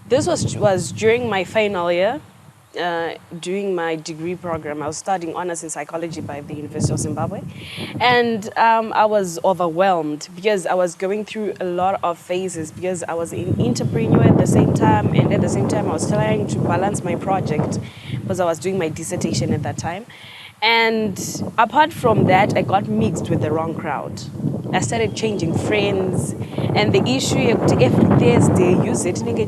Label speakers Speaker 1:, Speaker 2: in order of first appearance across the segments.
Speaker 1: This was during my final year, during my degree program. I was studying honors in psychology by the University of Zimbabwe. And I was overwhelmed because I was going through a lot of phases because I was an entrepreneur at the same time. And at the same time, I was trying to balance my project because I was doing my dissertation at that time. And apart from that, I got mixed with the wrong crowd. I started changing friends, and the issue every Thursday use it and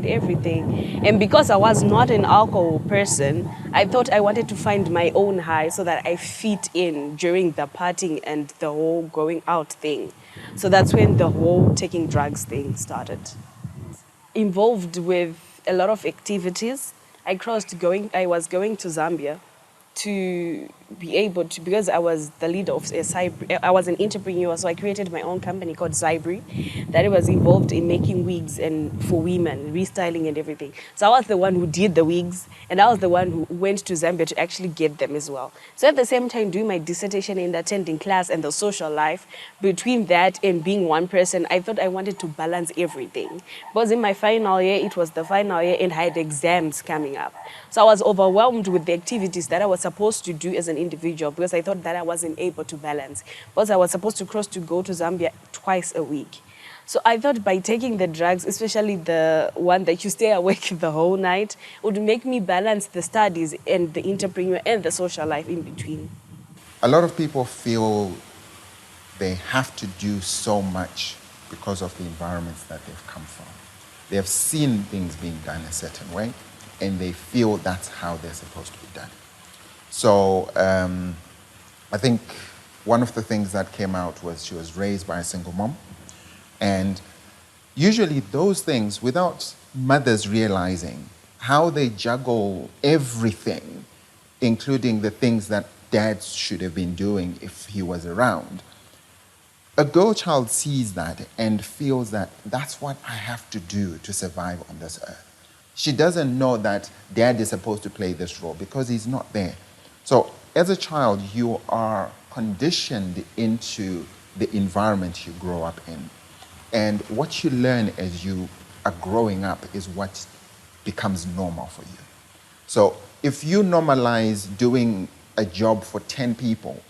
Speaker 1: everything. And because I was not an alcohol person, I thought I wanted to find my own high so that I fit in during the partying and the whole going out thing. So that's when the whole taking drugs thing started. Involved with a lot of activities. I was going to Zambia to be able to, because I was the leader of I was an entrepreneur, so I created my own company called Zybri that was involved in making wigs and for women, restyling and everything. So I was the one who did the wigs, and I was the one who went to Zambia to actually get them as well. So at the same time, doing my dissertation and attending class and the social life, between that and being one person, I thought I wanted to balance everything. Because in my final year, it was the final year and I had exams coming up. So I was overwhelmed with the activities that I was supposed to do as an individual because I thought that I wasn't able to balance. Because I was supposed to go to Zambia twice a week. So I thought by taking the drugs, especially the one that you stay awake the whole night, would make me balance the studies and the entrepreneur and the social life in between.
Speaker 2: A lot of people feel they have to do so much because of the environments that they've come from. They have seen things being done a certain way, and they feel that's how they're supposed to be done. So I think one of the things that came out was she was raised by a single mom. And usually those things, without mothers realizing how they juggle everything, including the things that dad should have been doing if he was around, a girl child sees that and feels that that's what I have to do to survive on this earth. She doesn't know that dad is supposed to play this role because he's not there. So as a child, you are conditioned into the environment you grow up in. And what you learn as you are growing up is what becomes normal for you. So if you normalize doing a job for 10 people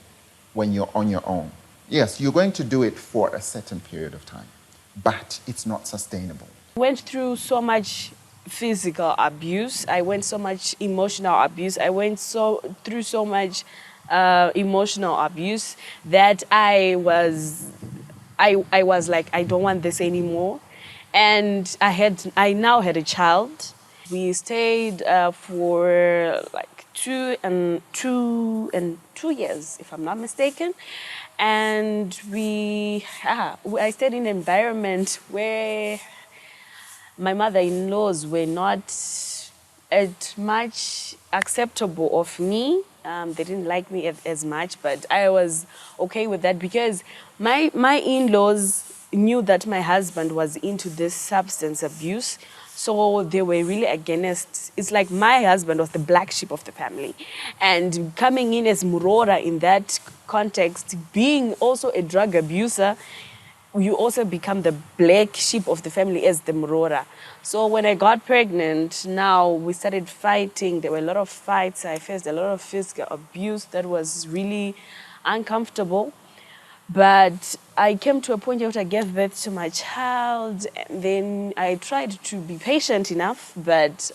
Speaker 2: when you're on your own, yes, you're going to do it for a certain period of time, but it's not sustainable.
Speaker 1: I went through so much physical abuse. I went so much emotional abuse. I went through so much emotional abuse that I was like, I don't want this anymore. And I now had a child. We stayed for like 2 years, if I'm not mistaken. And I stayed in an environment where my mother-in-laws were not as much acceptable of me. They didn't like me as much, but I was okay with that because my in-laws knew that my husband was into this substance abuse. So they were really against. It's like my husband was the black sheep of the family. And coming in as Murora in that context, being also a drug abuser, you also become the black sheep of the family as the Murora. So when I got pregnant, now we started fighting. There were a lot of fights. I faced a lot of physical abuse that was really uncomfortable. But I came to a point where I gave birth to my child. And then I tried to be patient enough, but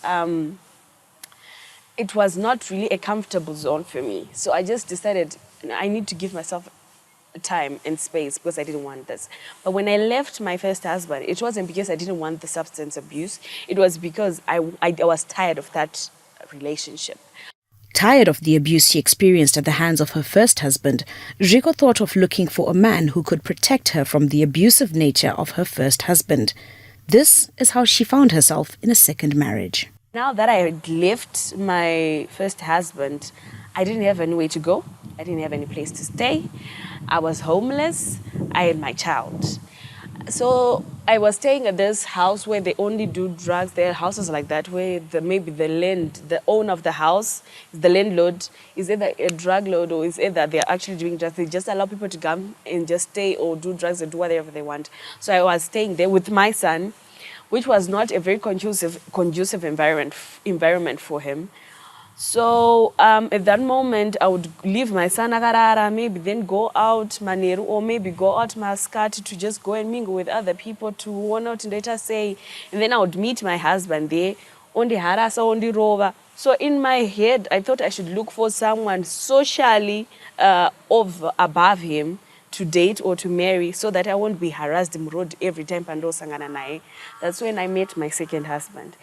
Speaker 1: it was not really a comfortable zone for me. So I just decided I need to give myself time and space because I didn't want this. But when I left my first husband, it wasn't because I didn't want the substance abuse. It was because I was tired of that relationship.
Speaker 3: Tired of the abuse she experienced at the hands of her first husband, Zvico thought of looking for a man who could protect her from the abusive nature of her first husband. This is how she found herself in a second marriage.
Speaker 1: Now that I had left my first husband, I didn't have anywhere to go. I didn't have any place to stay. I was homeless. I had my child. So I was staying at this house where they only do drugs. There are houses like that where maybe the owner of the house, the landlord, is either a drug lord or is either they're actually doing drugs. They just allow people to come and just stay or do drugs and do whatever they want. So I was staying there with my son. which was not a very conducive environment for him. So at that moment, I would leave my son Agarara, maybe then go out Maneru, or maybe go out Maskati to just go and mingle with other people to one out and later say, and then I would meet my husband there, on the Harasa, on the Rover. So in my head, I thought I should look for someone socially above him to date or to marry, so that I won't be harassed in the road every time Pando Sangana nae. That's when I met my second husband.